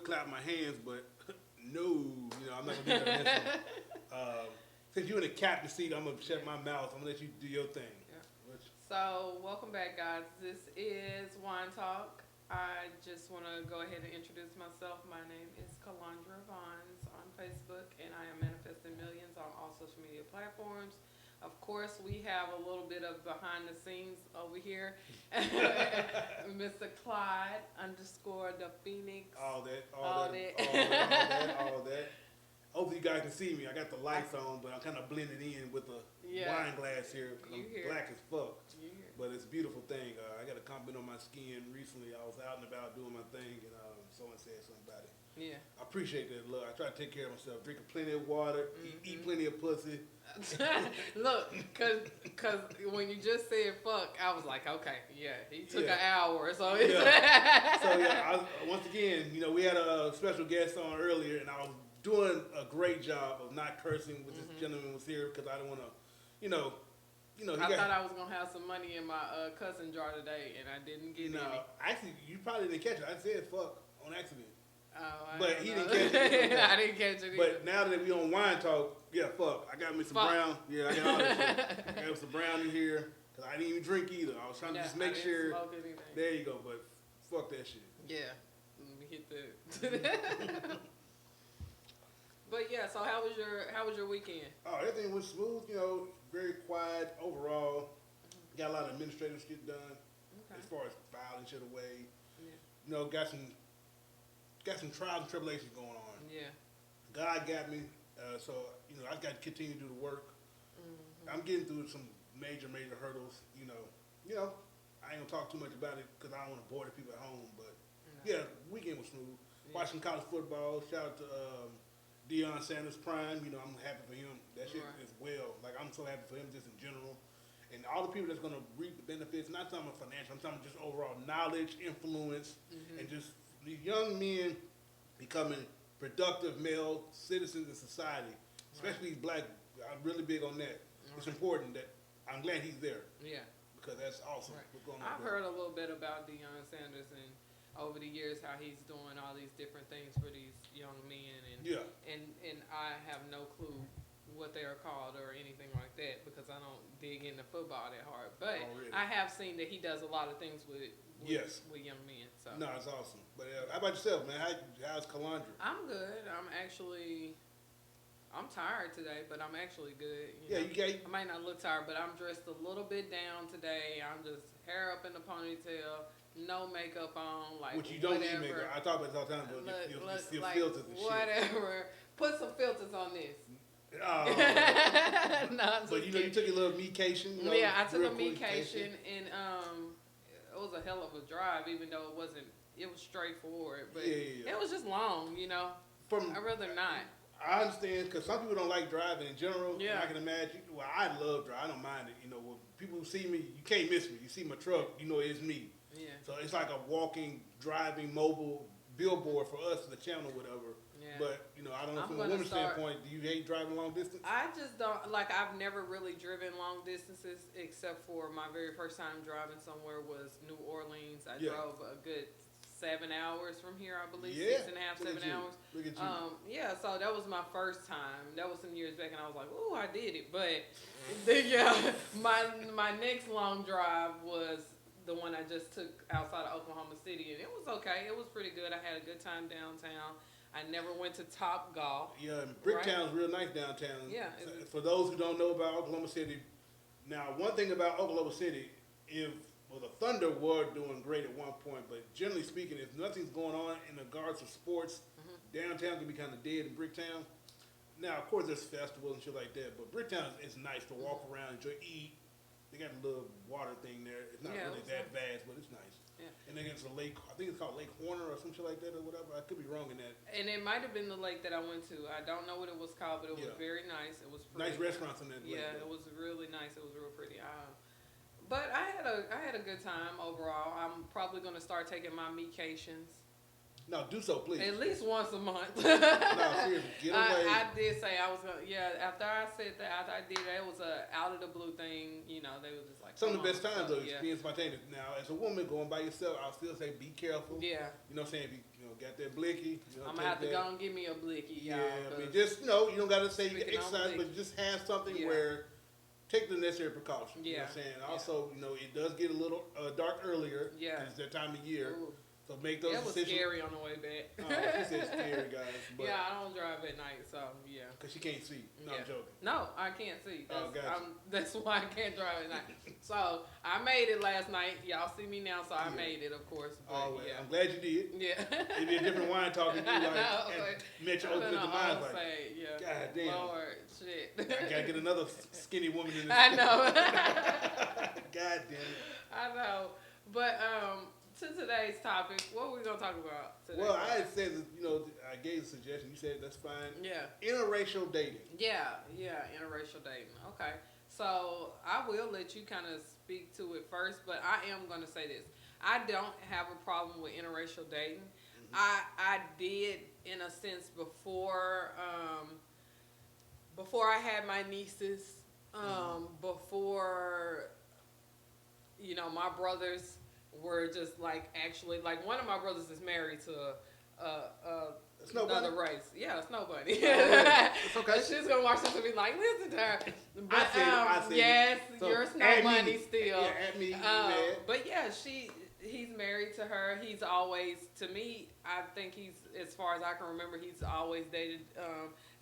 clap my hands, but no, I'm not gonna do that. Since you're in the captain seat, I'm gonna shut my mouth. I'm gonna let you do your thing. Yeah. So, welcome back, guys. This is Wine Talk. I just want to go ahead and introduce myself. My name is Calandra Vines on Facebook, and I am manifesting millions on all social media platforms. Of course, we have a little bit of behind the scenes over here. Mr. Clyde _ the Phoenix. All that. Hopefully you guys can see me. I got the lights on, but I'm kind of blended in with the wine glass here because I'm black as fuck. But it's a beautiful thing. I got a compliment on my skin recently. I was out and about doing my thing, and someone said something about it. Yeah. I appreciate that love. I try to take care of myself, drinking plenty of water, eat plenty of pussy. Look, cause when you just said fuck, I was like, okay, he took an hour, so it's once again, we had a special guest on earlier, and I was doing a great job of not cursing when this gentleman was here because I didn't want to, I thought I was gonna have some money in my cousin jar today, and I didn't get any. Actually, you probably didn't catch it. I said fuck on accident. Oh, but he didn't catch it. I didn't catch it either. But now that we on Wine Talk, fuck. I got me some brown. Yeah, I got all that shit. I got some brown in here because I didn't even drink either. I was trying to just make sure. Smoke anything. There you go. But fuck that shit. Yeah. Let me hit the. But yeah, so how was your weekend? Oh, everything was smooth. Very quiet overall. Got a lot of administrative shit done as far as filing shit away. Yeah. Got some trials and tribulations going on. Yeah. God got me, so I got to continue to do the work. I'm getting through some major hurdles. I ain't gonna talk too much about it because I don't want to bore the people at home. But weekend was smooth. Yeah. Watching college football. Shout out to Deion Sanders Prime. I'm happy for him. That shit as well. Like I'm so happy for him just in general. And all the people that's gonna reap the benefits. Not talking about financial. I'm talking just overall knowledge, influence, and just these young men becoming productive male citizens in society, especially these black. I'm really big on that. It's important that I'm glad he's there. Yeah, because that's awesome. Right. What's going on? I've heard a little bit about Deion Sanders and over the years how he's doing all these different things for these young men, and I have no clue what they are called or anything like that because I don't dig into football that hard. But I have seen that he does a lot of things with young men. So no, it's awesome. But how about yourself, man? How's Calandra? I'm good. I'm tired today, but I'm actually good. I might not look tired, but I'm dressed a little bit down today. I'm just hair up in the ponytail, no makeup on, like which you don't need makeup. I talk about it all the time, but your like filters and shit. Whatever. Put some filters on this. Oh, no, but you took your little mecation. I took a mecation, and it was a hell of a drive, even though it wasn't. It was straightforward, but it was just long. I'd rather not. I understand because some people don't like driving in general. Yeah. I can imagine. Well, I love driving. I don't mind it. When people see me, you can't miss me. You see my truck, it's me. Yeah. So it's like a walking, driving, mobile billboard for us, the channel, whatever. Yeah. But, I don't know from a woman's standpoint, do you hate driving long distance? I just don't, I've never really driven long distances except for my very first time driving somewhere was New Orleans. I drove a good 7 hours from here, I believe. 6.5, 7 hours. Look at you. So that was my first time. That was some years back, and I was like, "Ooh, I did it." But my next long drive was the one I just took outside of Oklahoma City, and it was okay. It was pretty good. I had a good time downtown. I never went to Top Golf. Yeah, Bricktown's real nice downtown. Yeah. For those who don't know about Oklahoma City, now one thing about Oklahoma City, the Thunder were doing great at one point, but generally speaking, if nothing's going on in regards to sports, downtown can be kind of dead in Bricktown. Now, of course, there's festivals and shit like that, but Bricktown is nice to walk around, enjoy, eat. They got a little water thing there. It's not really that vast, but it's nice. Yeah. And then it's a lake. I think it's called Lake Horner or some shit like that or whatever. I could be wrong in that. And it might have been the lake that I went to. I don't know what it was called, but it was very nice. It was pretty. Nice restaurants in that lake. Yeah, it was really nice. It was real pretty. But I had a good time overall. I'm probably going to start taking my medications No, do so, please. At least once a month. No, seriously, get away. I did say I was gonna. Yeah, after I said that, after I did that, it was a out of the blue thing. You know, they were just like some of the best times though, yeah. being spontaneous. Now, as a woman going by yourself, I'll still say be careful. Yeah. You know what I'm saying? If you got that blicky. I'm gonna have to go and give me a blicky, y'all. Yeah, I mean, just you don't gotta say exercise, but just have something where take the necessary precautions. You know what I'm saying? Also, it does get a little dark earlier. Yeah. It's that time of year. Ooh. So make those decisions. It was scary on the way back. She said scary, guys. But yeah, I don't drive at night, so yeah. Because she can't see. No, I'm joking. No, I can't see. Gotcha. That's why I can't drive at night. So I made it last night. Y'all see me now, so I made it, of course. But, I'm glad you did. Yeah. It'd be a different wine talking to you, like, Metro open the mind, like, God damn. Lord, shit. I gotta get another skinny woman in this. I know. God damn it. I know. But, to today's topic, what are we going to talk about today? Well, I had said, I gave a suggestion. You said that's fine. Yeah. Interracial dating. Yeah, interracial dating. Okay. So I will let you kind of speak to it first, but I am going to say this. I don't have a problem with interracial dating. Mm-hmm. I did, in a sense, before I had my nieces, before, my brothers were just actually one of my brothers is married to another race. Yeah, a snow bunny. It's okay. She's gonna watch this and be like, listen to her. But I see yes, so, you're a snow bunny still. Yeah, at me. But yeah, he's married to her. He's always, to me, I think he's, as far as I can remember, he's always dated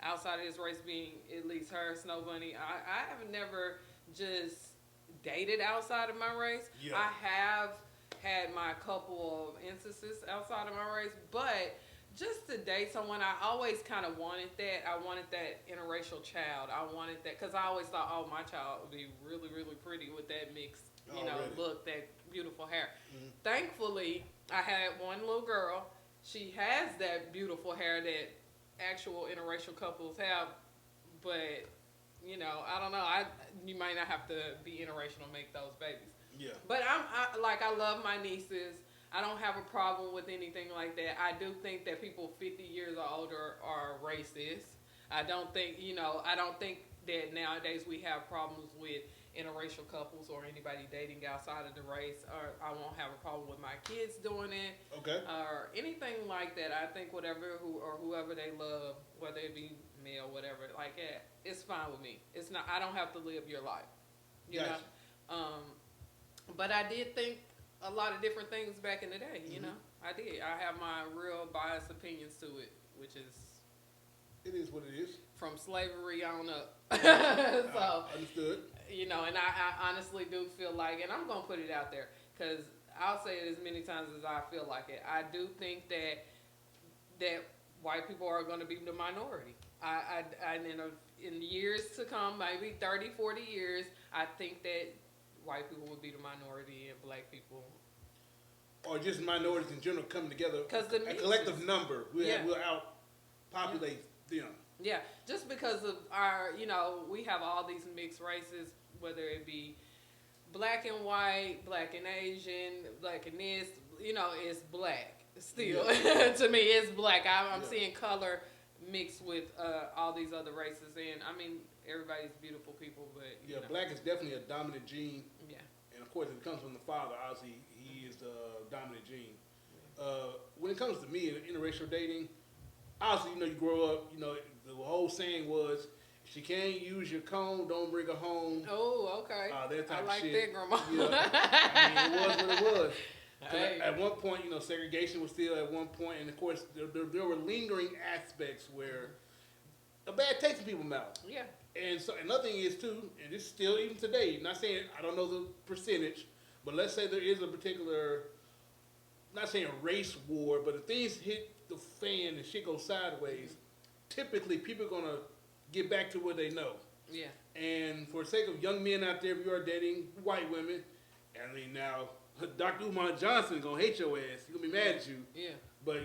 outside of his race, being at least her, snow bunny. I have never just dated outside of my race. Yeah. I have had my couple of instances outside of my race, but just to date someone, I always kind of wanted that. I wanted that interracial child. I wanted that because I always thought, oh, my child would be really, really pretty with that mixed, look, that beautiful hair. Mm-hmm. Thankfully, I had one little girl. She has that beautiful hair that actual interracial couples have, but I don't know. You might not have to be interracial to make those babies. Yeah. But I love my nieces. I don't have a problem with anything like that. I do think that people 50 years or older are racist. I don't think that nowadays we have problems with interracial couples or anybody dating outside of the race. Or I won't have a problem with my kids doing it. Okay. Or anything like that. I think whoever they love, whether it be male, whatever, like that, it's fine with me. It's not. I don't have to live your life. You know. But I did think a lot of different things back in the day, I did. I have my real biased opinions to it, which is... It is what it is. From slavery on up. So, understood. And I honestly do feel like, and I'm going to put it out there, because I'll say it as many times as I feel like it. I do think that white people are going to be the minority. In years to come, maybe 30, 40 years, I think that white people would be the minority and black people, or just minorities in general, coming together. Because a collective number will outpopulate them. Yeah, just because of our, we have all these mixed races, whether it be black and white, black and Asian, black and this, it's black still. Yeah. To me, it's black. I'm seeing color mixed with all these other races, and I mean, everybody's beautiful people, but black is definitely a dominant gene. Yeah, and of course, if it comes from the father, obviously he is the dominant gene. When it comes to me and interracial dating, obviously, you grow up. The whole saying was, if she can't use your comb, don't bring her home. Oh, okay. That type I like of shit. that, Grandma. I mean, it was what it was. Hey. At one point, segregation was still at one point, and of course, there were lingering aspects where a bad taste in people's mouth. Yeah. And so another thing is too, and it's still even today. Not saying I don't know the percentage, but let's say there is a particular, not saying race war, but if things hit the fan and shit goes sideways, typically people are gonna get back to what they know. Yeah. And for the sake of young men out there, if you are dating white women, I mean now, Dr. Umar Johnson gonna hate your ass. He's gonna be mad at you. Yeah. But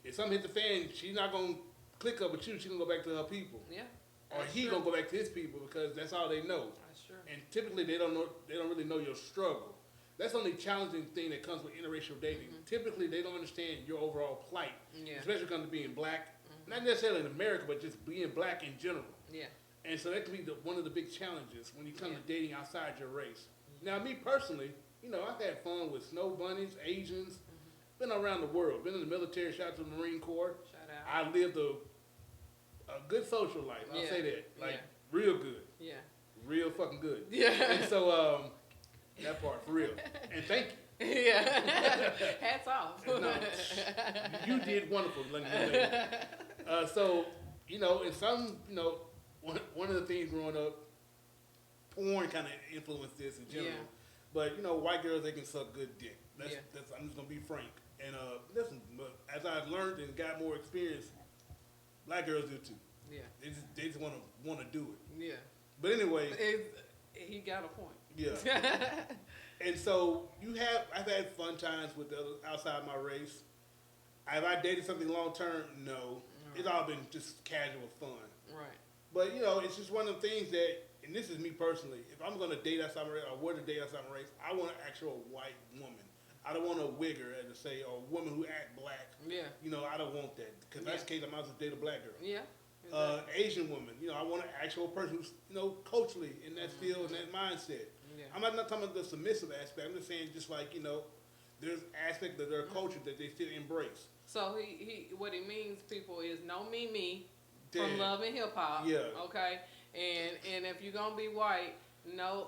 if something hit the fan, she's not gonna click up with you. She's gonna go back to her people. Yeah. Or he gonna go back to his people because that's all they know. That's true. And typically they don't really know your struggle. That's the only challenging thing that comes with interracial dating. Typically, they don't understand your overall plight, especially when it comes to being black. Not necessarily in America, but just being black in general. Yeah. And so that can be one of the big challenges when you come to dating outside your race. Now, me personally, I've had fun with snow bunnies, Asians, been around the world, been in the military, shout out to the Marine Corps. Shout out. I lived a good social life. I'll say that. Like, real good. Yeah. Real fucking good. Yeah. And so, that part, for real. And thank you. Yeah. Hats off. No, you did wonderful, let me know. So, and some, one of the things growing up, porn kind of influenced this in general. Yeah. But, white girls, they can suck good dick. That's I'm just going to be frank. And listen, but as I learned and got more experience, black girls do too. Yeah. They just want to do it. Yeah. But anyway. He got a point. Yeah. And so I've had fun times with the other outside my race. Have I dated something long term? No. Right. It's all been just casual fun. Right. But it's just one of the things that, and this is me personally, if I'm going to date outside my race or were to date outside my race, I want an actual white woman. I don't want a wigger, as to say, or a woman who act black. Yeah. I don't want that. Because that's the case, I might as well date a black girl. Yeah. Exactly. Asian woman, I want an actual person who's, culturally in that field and that mindset. Yeah. I'm not talking about the submissive aspect. I'm just saying, just like, there's aspect of their culture that they still embrace. So he what he means, people, is no me from Love and Hip Hop. Yeah. Okay. And if you're gonna be white, no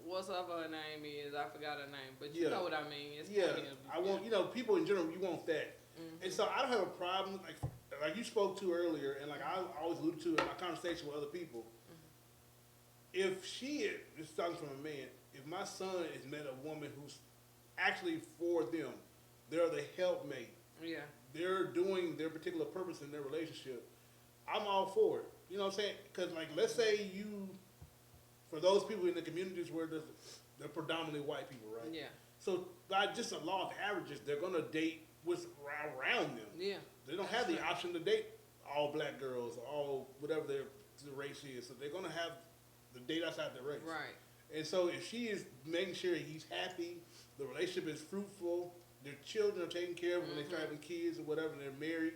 what's her name is, I forgot her name, but you know what I mean. It's I want people in general, you want that. And so I don't have a problem like you spoke to earlier, and like I always allude to in my conversation with other people. If she is talking from a man, if my son has met a woman who's actually for them, they're the helpmate. Yeah. They're doing their particular purpose in their relationship. I'm all for it. You know what I'm saying? Because like, let's say for those people in the communities where they're predominantly white people, right? Yeah. So by just a law of averages, they're gonna date what's around them. Yeah. They don't have the option to date all black girls or all whatever their race is. So they're gonna have the date outside their race. Right. And so if she is making sure he's happy, the relationship is fruitful, their children are taken care of when they start having kids or whatever, and they're married,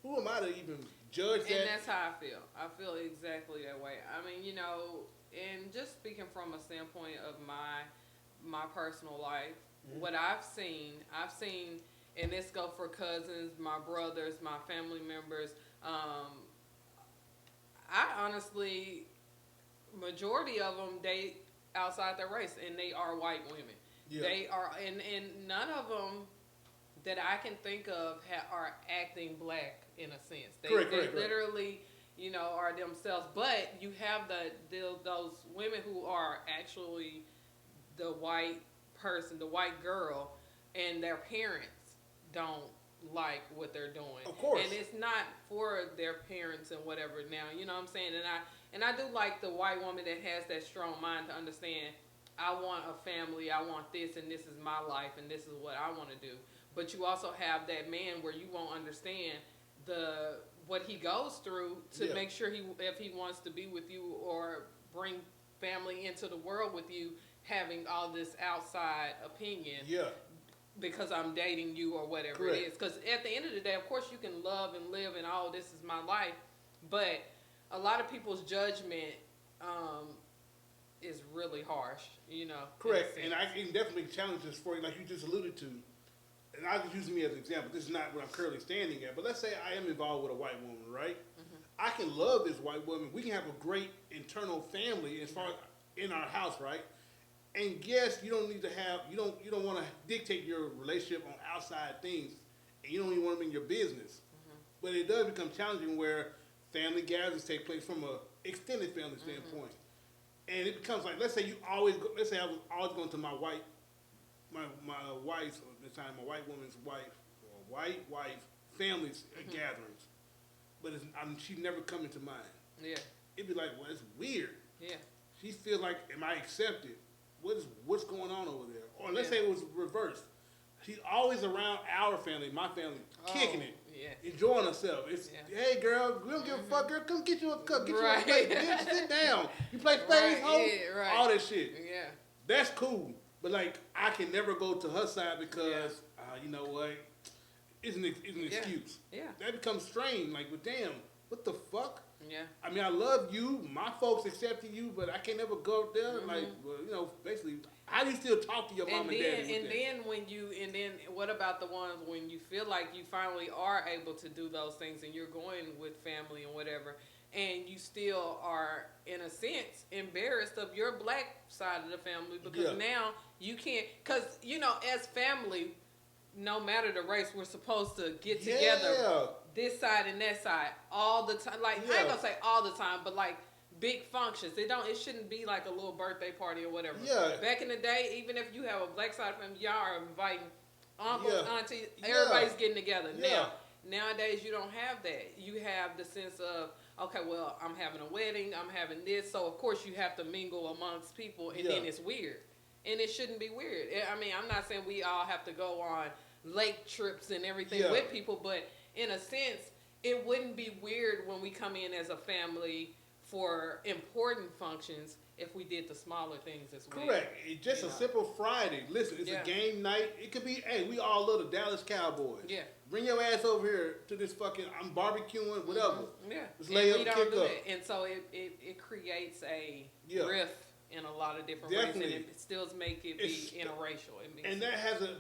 who am I to even judge that? And that's how I feel. I feel exactly that way. I mean, and just speaking from a standpoint of my personal life, what I've seen, and this go for cousins, my brothers, my family members, I honestly, majority of them date outside their race, and they are white women. Yeah. They are, and none of them that I can think of are acting black in a sense. They literally, are themselves. But you have those women who are actually the white person, the white girl, and their parents don't like what they're doing. Of course. And it's not for their parents and whatever now, you know what I'm saying? And I do like the white woman that has that strong mind to understand, I want a family, I want this, and this is my life, and this is what I want to do. But you also have that man where you won't understand what he goes through to make sure if he wants to be with you or bring family into the world with you, having all this outside opinion. Yeah. Because I'm dating you or whatever it is. Because at the end of the day, of course, you can love and live and all this is my life. But a lot of people's judgment is really harsh, Correct. And I can definitely challenge this for you, like you just alluded to. And I'll just use me as an example. This is not what I'm currently standing at. But let's say I am involved with a white woman, right? Mm-hmm. I can love this white woman. We can have a great internal family as far as in our house, right? And yes, you don't need to have, you don't want to dictate your relationship on outside things, and you don't even want them in your business. Mm-hmm. But it does become challenging where family gatherings take place from an extended family standpoint. And it becomes like, let's say I was always going to my wife's, or this time my white woman's wife, or white wife family's gatherings. But she's never coming to mine. Yeah. It'd be like, well, it's weird. Yeah. She feels like, am I accepted? What's going on over there? Or let's say it was reversed. She's always around our family, my family, kicking it, enjoying herself. It's hey girl, we don't give a fuck, girl. Come get you a cup, get you a plate, bitch. Sit down. You play spades, hoe? Yeah, all that shit. Yeah, that's cool. But like, I can never go to her side because you know what? It's an excuse. Yeah. That becomes strange. Like, but damn, what the fuck? Yeah. I mean, I love you. My folks accepted you, but I can't never go up there. Like, well, you know, basically, how do you still talk to your mom and daddy? And then what about the ones when you feel like you finally are able to do those things and you're going with family and whatever, and you still are, in a sense, embarrassed of your black side of the family because now you can't, because, you know, as family, no matter the race, we're supposed to get together this side and that side all the time. Like, I ain't gonna say all the time, but like big functions. It shouldn't be like a little birthday party or whatever. Yeah. Back in the day, even if you have a black side family, y'all are inviting uncles, aunties, everybody's getting together. Now, nowadays you don't have that. You have the sense of, okay, well, I'm having a wedding, I'm having this, so of course you have to mingle amongst people, and then it's weird. And it shouldn't be weird. I mean, I'm not saying we all have to go on lake trips and everything with people, but in a sense, it wouldn't be weird when we come in as a family for important functions if we did the smaller things as well. Correct. It's just a simple Friday. Listen, it's a game night. It could be, hey, we all love the Dallas Cowboys. Yeah. Bring your ass over here to this fucking, I'm barbecuing, whatever. Yeah. Just lay up, kick up. And so it creates a rift in a lot of different ways, and it still make it be interracial. And that has a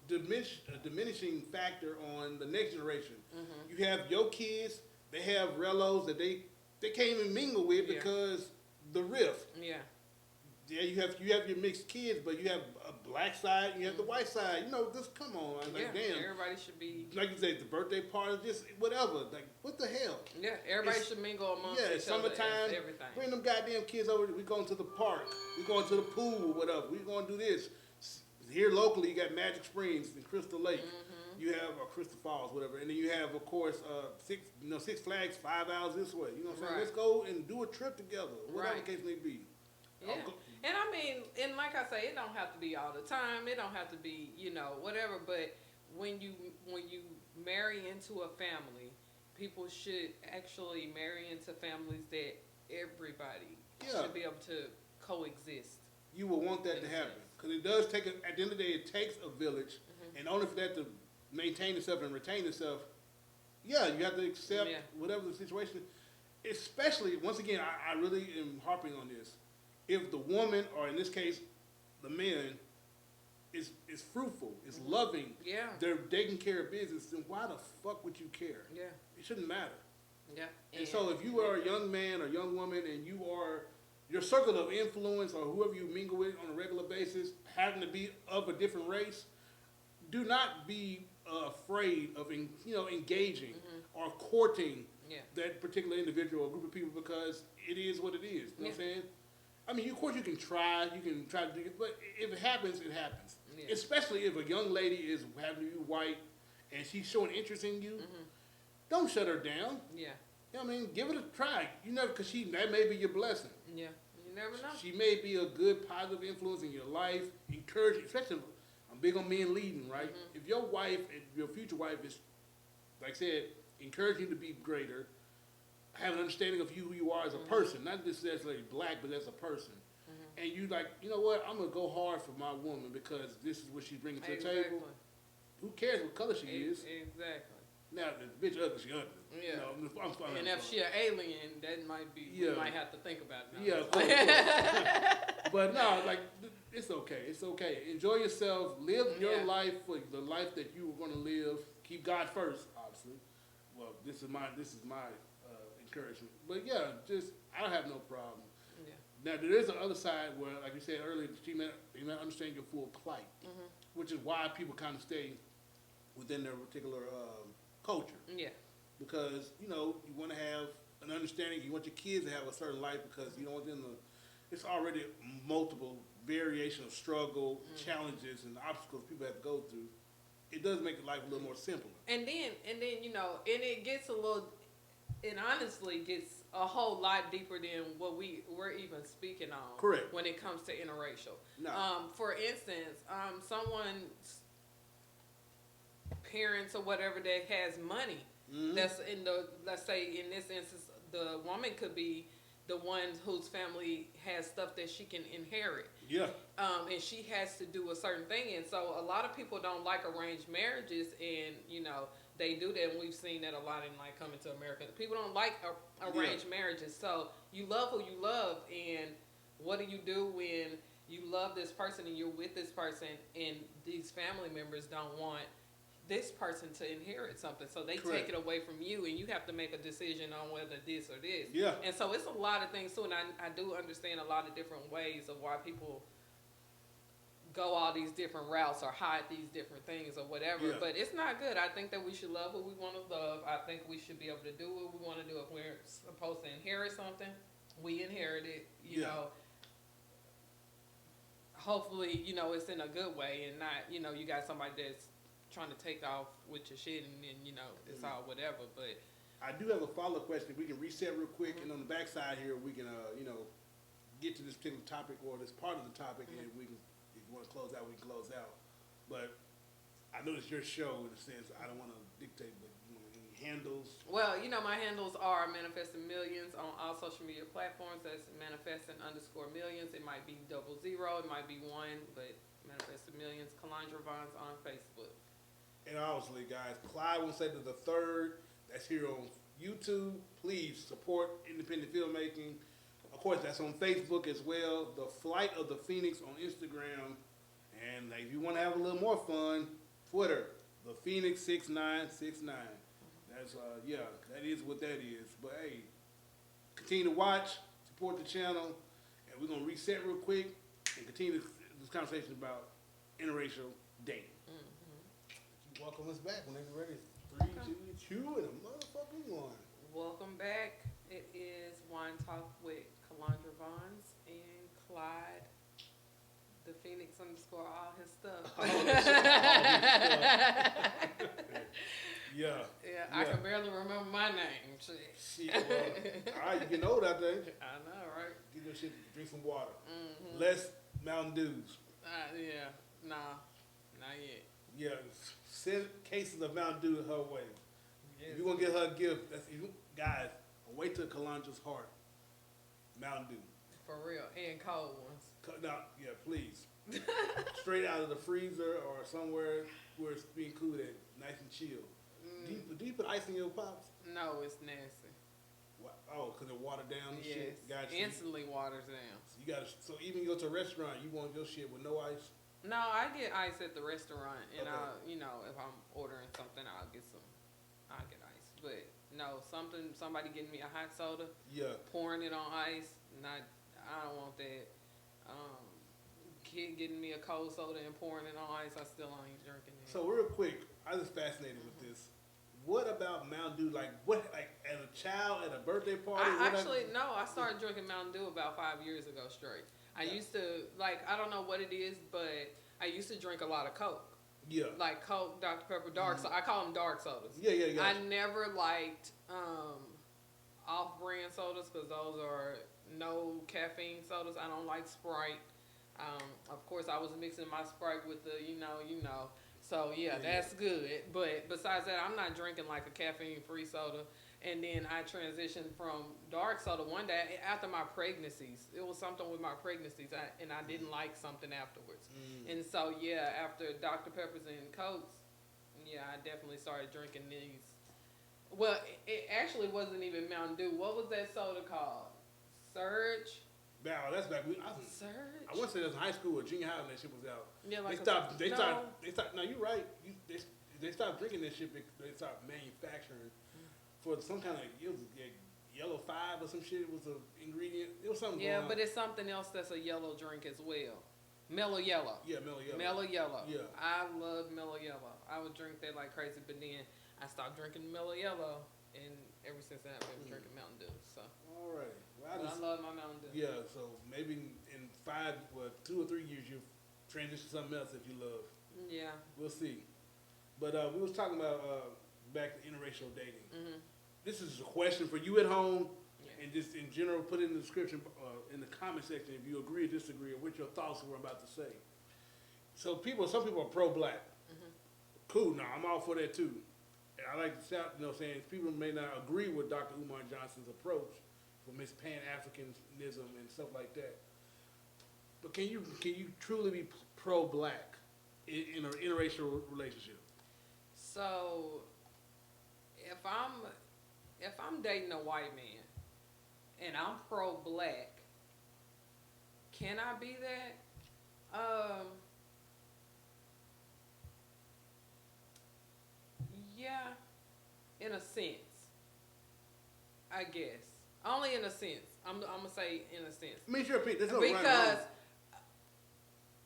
diminishing factor on the next generation. Mm-hmm. You have your kids, they have relos that they can't even mingle with because the rift. Yeah. Yeah, you have your mixed kids, but you have a black side and you have the white side. You know, just come on. Like, damn. Everybody should be, like you said, the birthday party, just whatever. Like, what the hell? Yeah, everybody should mingle amongst each other. Summertime, everything. Bring them goddamn kids over. We going to the park. We going to the pool, whatever. We going to do this. Here locally, you got Magic Springs and Crystal Lake. Mm-hmm. You have Crystal Falls, whatever, and then you have, of course, Six Flags, 5 hours this way. You know what I'm saying? Let's go and do a trip together, whatever the case may be. Yeah. And I mean, and like I say, it don't have to be all the time. It don't have to be, you know, whatever. But when you marry into a family, people should actually marry into families that everybody should be able to coexist. You will want that to happen because it does take. At the end of the day, it takes a village, and only for that to maintain itself and retain itself. Yeah, you have to accept whatever the situation. Especially, once again, I really am harping on this. If the woman, or in this case, the man, is fruitful, is loving, they're taking care of business, then why the fuck would you care? Yeah. It shouldn't matter. Yeah. And so if you are a young man or young woman and you are, your circle of influence or whoever you mingle with on a regular basis happen to be of a different race, do not be afraid of engaging or courting that particular individual or group of people because it is what it is. You know what I'm saying? I mean, of course you can try to do it, but if it happens, it happens. Yeah. Especially if a young lady is having you white and she's showing interest in you, don't shut her down. Yeah. You know what I mean? Give it a try. You never, because that may be your blessing. Yeah. You never know. She may be a good, positive influence in your life. Encourage, especially, I'm big on men leading, right? If your wife, your future wife is, like I said, encourage you to be greater, have an understanding of who you are as a person, not just necessarily black, but as a person. And you like, you know what, I'm going to go hard for my woman because this is what she's bringing to the table. Who cares what color she is? Exactly. Now, the bitch ugly, she ugly. Yeah. You know, I'm fine. And if she an alien, that might be, you might have to think about it now. Yeah, of course. But no, like, it's okay. It's okay. Enjoy yourself. Live your life for the life that you were going to live. Keep God first, obviously. Well, this is my encouragement. But yeah, I don't have no problem. Yeah. Now there is the other side where, like you said earlier, you may understand your full plight, which is why people kind of stay within their particular culture. Yeah. Because you want to have an understanding. You want your kids to have a certain life because you don't want them to. It's already multiple variation of struggle, challenges, and obstacles people have to go through. It does make life a little more simple. And then and it gets a little. It honestly gets a whole lot deeper than what we're even speaking on. Correct. When it comes to interracial. No. For instance, someone's parents or whatever that has money. That's let's say in this instance, the woman could be the one whose family has stuff that she can inherit. Yeah. And she has to do a certain thing. And so a lot of people don't like arranged marriages, and they do that. And we've seen that a lot in like Coming to America. People don't like arranged marriages. So you love who you love, and what do you do when you love this person and you're with this person, and these family members don't want this person to inherit something, so they take it away from you, and you have to make a decision on whether this or this. Yeah. And so it's a lot of things too, and I do understand a lot of different ways of why people go all these different routes or hide these different things or whatever. Yeah. But it's not good. I think that we should love who we want to love. I think we should be able to do what we want to do. If we're supposed to inherit something, we inherit it. You know. Hopefully, it's in a good way, and not, you got somebody that's trying to take off with your shit, and then it's all whatever. But I do have a follow-up question. We can reset real quick, and on the backside here, we can get to this particular topic or this part of the topic, and we can, if you want to close out, we can close out. But I know it's your show in a sense. I don't want to dictate, but any handles? Well, my handles are Manifesting Millions on all social media platforms. That's Manifesting_Millions. It might be 00, it might be 1, but Manifesting Millions. Calandra Vons on Facebook. And obviously, guys, Clyde won't say to the third. That's here on YouTube. Please support independent filmmaking. Of course, that's on Facebook as well. The Flight of the Phoenix on Instagram. And if you want to have a little more fun, Twitter, the Phoenix 6969. That's that is what that is. But hey, continue to watch, support the channel, and we're gonna reset real quick and continue this conversation about interracial dating. Welcome us back whenever you're ready. 3, 2, 2, and a motherfucking 1. Welcome back. It is Wine Talk with Calandra Vons and Clyde, the Phoenix _ all his stuff. Yeah, I can barely remember my name. Shit, well, all right, you getting old out there. I know, right? Get your shit, drink some water. Less Mountain Dews. Nah, not yet. Yeah, send cases of Mountain Dew her way. Yes. If you want to get her a gift, guys, wait till Calandra's heart. Mountain Dew. For real, and cold ones. Now, yeah, please. Straight out of the freezer or somewhere where it's being cooled at, nice and chill. Do you put ice in your pops? No, it's nasty. Oh, because it watered down and shit? Gotcha. Instantly waters down. So even you go to a restaurant, you want your shit with no ice? No, I get ice at the restaurant, and Okay. if I'm ordering something, I'll get ice. But no, somebody getting me a hot soda, pouring it on ice, I don't want that. Kid getting me a cold soda and pouring it on ice, I still ain't drinking it. So real quick, I was fascinated with this. What about Mountain Dew? Like as a child at a birthday party? I started drinking Mountain Dew about 5 years ago straight. I used to, I don't know what it is, but I used to drink a lot of Coke. Yeah. Like Coke, Dr. Pepper, dark soda. I call them dark sodas. Yeah. I never liked off-brand sodas because those are no caffeine sodas. I don't like Sprite. Of course, I was mixing my Sprite with the, So, that's good. But besides that, I'm not drinking like a caffeine-free soda. And then I transitioned from dark soda one day after my pregnancies. It was something with my pregnancies, and I didn't like something afterwards. And so, after Dr. Peppers and Cokes, I definitely started drinking these. Well, it actually wasn't even Mountain Dew. What was that soda called? Surge? Wow, that's back. Surge? I want to say that was high school or junior high when that shit was out. Yeah, like they stopped. No, you're right. They stopped drinking this shit. They stopped manufacturing for some kind of yellow 5 or some shit. It was an ingredient. It was something. Yeah, but it's something else that's a yellow drink as well. Mellow Yellow. Yeah, Mellow Yellow. Mellow Yellow. Yeah. I love Mellow Yellow. I would drink that like crazy, but then I stopped drinking Mellow Yellow, and ever since then I've been drinking Mountain Dew. So. All right. Well, I love my Mountain Dew. Yeah, so maybe in 2 or 3 years you'll transition to something else that you love. Yeah. We'll see. But we was talking about back to interracial dating. This is a question for you at home, and just in general, put it in the description, in the comment section if you agree or disagree, or what your thoughts were about to say. So some people are pro-black. Cool, no, I'm all for that too. And I like to shout, saying people may not agree with Dr. Umar Johnson's approach for Miss Pan-Africanism and stuff like that. But can you truly be pro-black in an interracial relationship? So if I'm dating a white man and I'm pro-black, can I be that? Yeah, in a sense, I guess. Only in a sense. I'm gonna say in a sense. I mean, sure, Pete. There's no Because, right or wrong.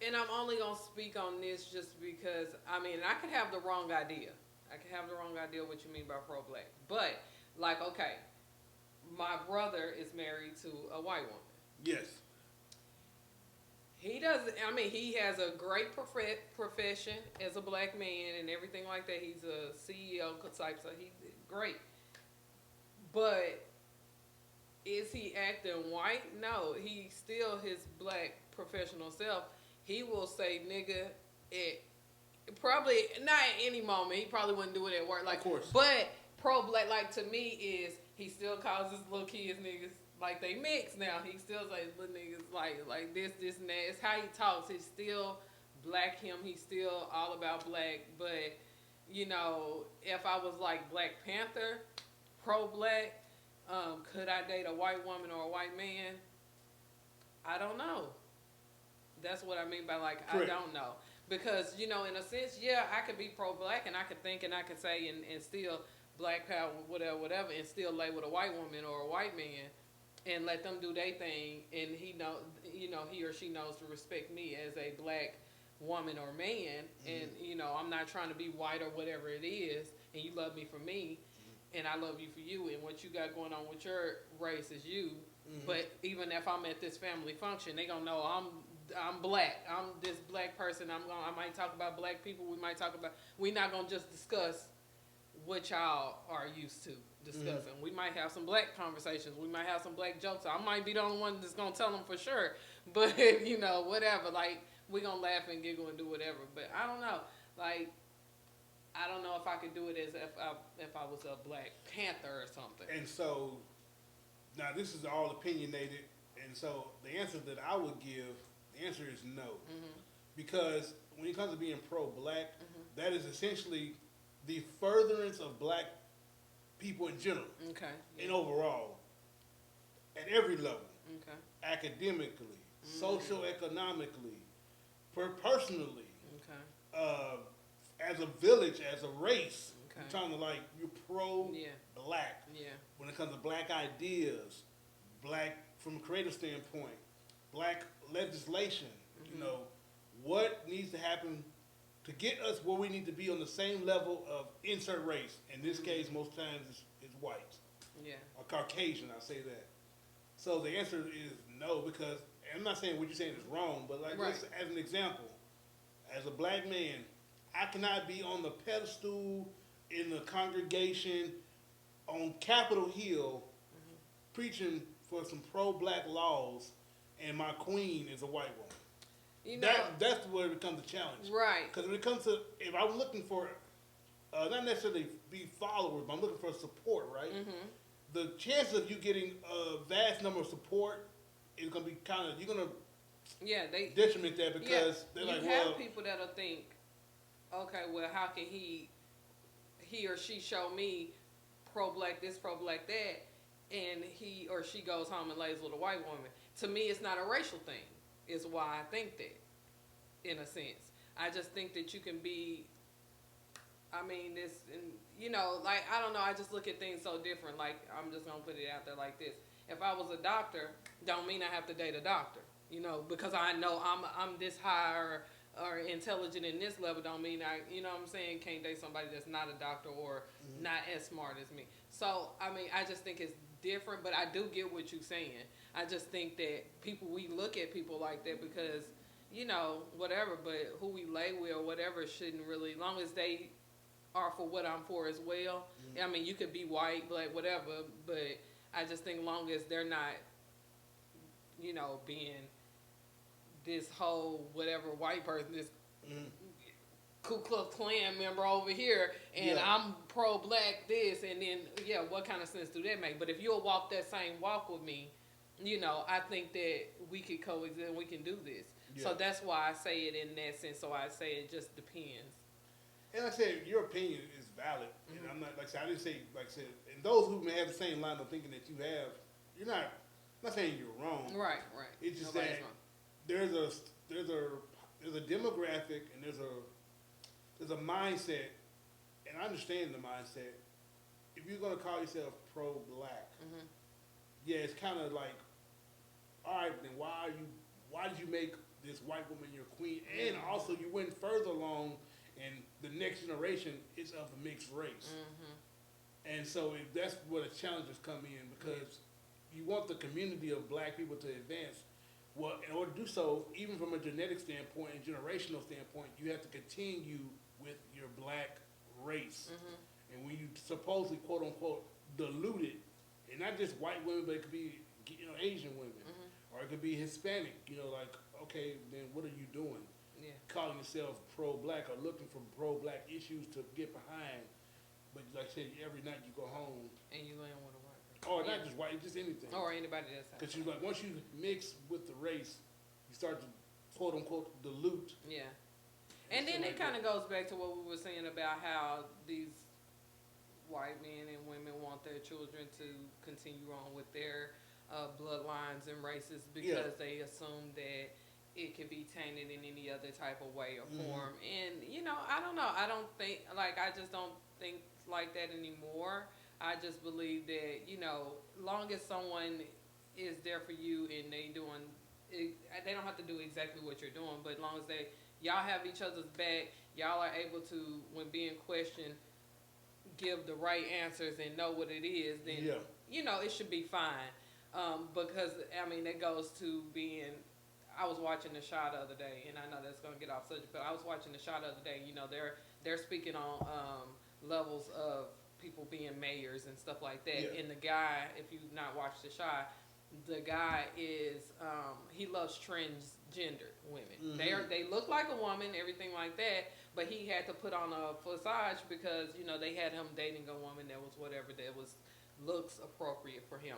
and I'm only gonna speak on this just because I mean I could have the wrong idea. I could have the wrong idea what you mean by pro-black. But like, okay, my brother is married to a white woman. Yes. He doesn't. I mean, he has a great profession as a black man and everything like that. He's a CEO type, so he's great. But is he acting white? No, he's still his black professional self. He will say nigga at probably not at any moment. He probably wouldn't do it at work, like. Of course. But pro-black, like to me, is he still calls his little kids niggas. Like they mix now. He still say little niggas like this, and that. It's how he talks. He's still black him. He's still all about black. But, you know, if I was like Black Panther, pro-black, could I date a white woman or a white man? I don't know. That's what I mean by like, Correct. I don't know. Because, you know, in a sense, yeah, I could be pro-black and I could think and I could say and still black power, whatever, and still lay with a white woman or a white man. And let them do their thing, and he or she knows to respect me as a black woman or man, and you know I'm not trying to be white or whatever it is, and you love me for me, and I love you for you, and what you got going on with your race is you. But even if I'm at this family function, they gonna know I'm black. I'm this black person. I might talk about black people. We're not gonna just discuss what y'all are used to discussing. We might have some black conversations. We might have some black jokes. I might be the only one that's gonna tell them for sure. But you know, whatever. Like we gonna laugh and giggle and do whatever. But I don't know. Like I don't know if I could do it as if I was a Black Panther or something. And so now this is all opinionated. And so the answer that I would give, the answer is no, because when it comes to being pro-black, that is essentially the furtherance of black people in general. Okay. And overall, at every level. Okay. Academically, socioeconomically, personally. Okay. As a village, as a race. Okay. I'm trying to like, you're pro-black. Yeah. When it comes to black ideas, black from a creative standpoint, black legislation, you know, what needs to happen to get us where we need to be on the same level of insert race. In this case, most times it's white. Yeah. Or Caucasian, I'll say that. So the answer is no, because I'm not saying what you're saying is wrong, but like let's, as an example, as a black man, I cannot be on the pedestal in the congregation on Capitol Hill preaching for some pro-black laws, and my queen is a white woman. You know, that's where it becomes a challenge. Right. Because when it comes to, if I'm looking for, not necessarily be followers, but I'm looking for support, right? The chance of you getting a vast number of support is going to be kind of, you're going to detriment that because they're like, well. You have people that'll think, okay, well, how can he or she show me pro-black this, pro-black that, and he or she goes home and lays with a white woman. To me, it's not a racial thing, is why I think that, in a sense. I just think that you can be, I mean, this, and, you know, like, I don't know, I just look at things so different. Like, I'm just going to put it out there like this. If I was a doctor, don't mean I have to date a doctor, you know, because I know I'm this high or intelligent in this level, don't mean I, you know what I'm saying, can't date somebody that's not a doctor or not as smart as me. So, I mean, I just think it's different, but I do get what you're saying. I just think that we look at people like that because, you know, whatever, but who we lay with or whatever shouldn't really, as long as they are for what I'm for as well. I mean, you could be white, black, whatever, but I just think long as they're not, you know, being this whole whatever white person, this Ku Klux Klan member over here, and I'm pro-black this, and then, what kind of sense do that make? But if you'll walk that same walk with me, I think that we could coexist and we can do this. Yeah. So that's why I say it in that sense. So I say it just depends. And like I said, your opinion is valid, and I'm not like I said. I didn't say like I said. And those who may have the same line of thinking that you have, you're not. I'm not saying you're wrong. Right. It's just Nobody's that wrong. there's a demographic and there's a mindset, and I understand the mindset. If you're gonna call yourself pro-black, yeah, it's kind of like, all right, then why did you make this white woman your queen? And also, you went further along, and the next generation is of a mixed race. And so that's where the challenges come in, because you want the community of black people to advance. Well, in order to do so, even from a genetic standpoint and generational standpoint, you have to continue with your black race. And when you supposedly, quote unquote, dilute it, and not just white women, but it could be Asian women, or it could be Hispanic. Like, okay, then what are you doing? Yeah. Calling yourself pro-black or looking for pro-black issues to get behind, but like I said, every night you go home And you land with a white person. or not just white, just anything. Or anybody that's Because you like once you mix with the race, you start to quote unquote dilute. Yeah. And then it kind of goes back to what we were saying about how these white men and women want their children to continue on with their bloodlines and races because they assume that it can be tainted in any other type of way or form. And, I don't know. I just don't think like that anymore. I just believe that, long as someone is there for you and they don't have to do exactly what you're doing, but as long as y'all have each other's back, y'all are able to, when being questioned, give the right answers and know what it is, then, it should be fine. Because, it goes to being, I was watching the Shah the other day, and I know that's going to get off subject, but I was watching the Shah the other day, they're speaking on levels of people being mayors and stuff like that. And the guy, if you've not watched the Shah, the guy is, he loves transgender women. They look like a woman, everything like that, but he had to put on a facade because, they had him dating a woman that was whatever, that was looks appropriate for him.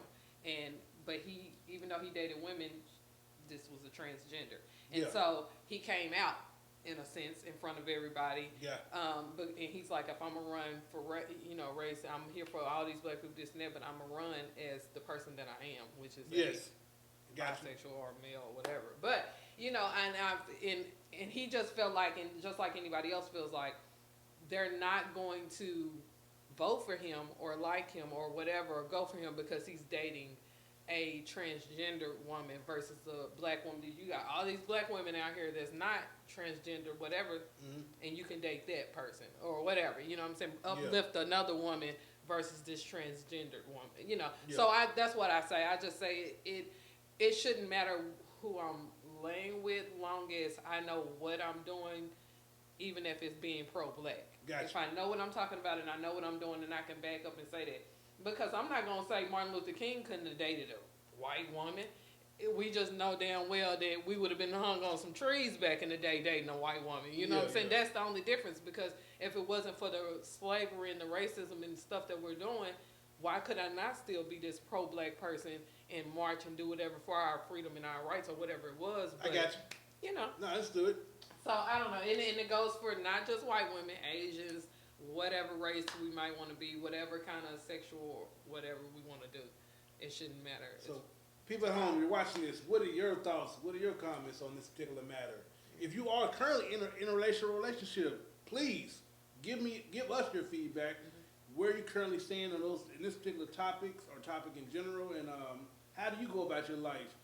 But he, even though he dated women, this was a transgender. And so he came out, in a sense, in front of everybody. And he's like, if I'm going to run for, race, I'm here for all these black people, this and that, but I'm going to run as the person that I am, which is bisexual or male or whatever. But, and he just felt like, and just like anybody else feels like, they're not going to vote for him or like him or whatever, or go for him because he's dating a transgender woman versus a black woman. You got all these black women out here that's not transgender, whatever, and you can date that person or whatever. You know what I'm saying? Uplift another woman versus this transgendered woman. So that's what I say. I just say it shouldn't matter who I'm laying with, long as I know what I'm doing, even if it's being pro-black. Gotcha. If I know what I'm talking about and I know what I'm doing, then I can back up and say that. Because I'm not going to say Martin Luther King couldn't have dated a white woman. We just know damn well that we would have been hung on some trees back in the day dating a white woman. You know what I'm saying? That's the only difference, because if it wasn't for the slavery and the racism and stuff that we're doing, why could I not still be this pro-black person and march and do whatever for our freedom and our rights or whatever it was? But, I got you. No, let's do it. So, I don't know. And it goes for not just white women, Asians, whatever race we might want to be, whatever kind of sexual, whatever we want to do. It shouldn't matter. So, people at home, you're watching this. What are your thoughts? What are your comments on this particular matter? If you are currently in an interracial relationship, please give us your feedback. Where you currently stand on in this particular topics or topic in general, and how do you go about your life?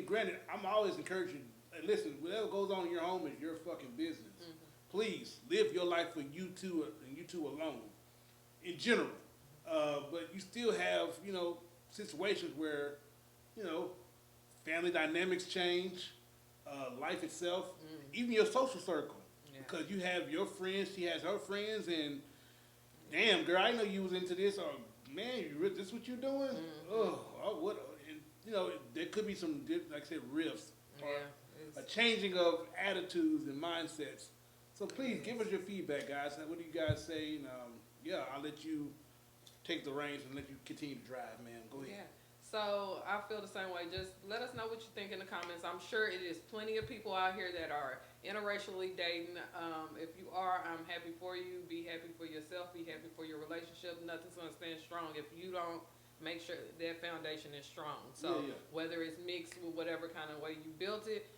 Granted, I'm always encouraging. Listen, whatever goes on in your home is your fucking business. Please live your life for you two and you two alone, in general. But you still have, situations where, family dynamics change, life itself, even your social circle. Because you have your friends, she has her friends, and damn, girl, I know you was into this, or man, this what you doing? What? And, there could be some, like I said, rifts, or a changing of attitudes and mindsets. So please give us your feedback, guys. What do you guys say? And, I'll let you take the reins and let you continue to drive, man. Go ahead. Yeah. So I feel the same way. Just let us know what you think in the comments. I'm sure it is plenty of people out here that are interracially dating. If you are, I'm happy for you. Be happy for yourself. Be happy for your relationship. Nothing's gonna stand strong if you don't make sure that foundation is strong. So whether it's mixed with whatever kind of way you built it,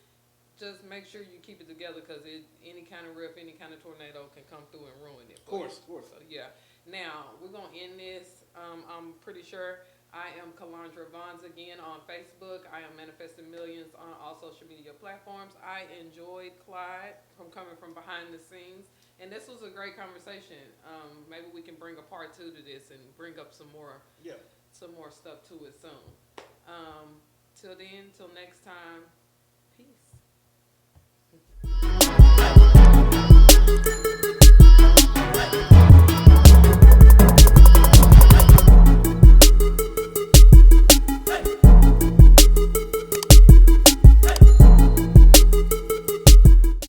just make sure you keep it together, because any kind of rift, any kind of tornado can come through and ruin it. Of course. So yeah. Now we're gonna end this. I'm pretty sure. I am Calandra Vons again on Facebook. I am manifesting millions on all social media platforms. I enjoyed Clyde from coming from behind the scenes, and this was a great conversation. Maybe we can bring a part 2 to this and bring up some more stuff to it soon. Till then, till next time.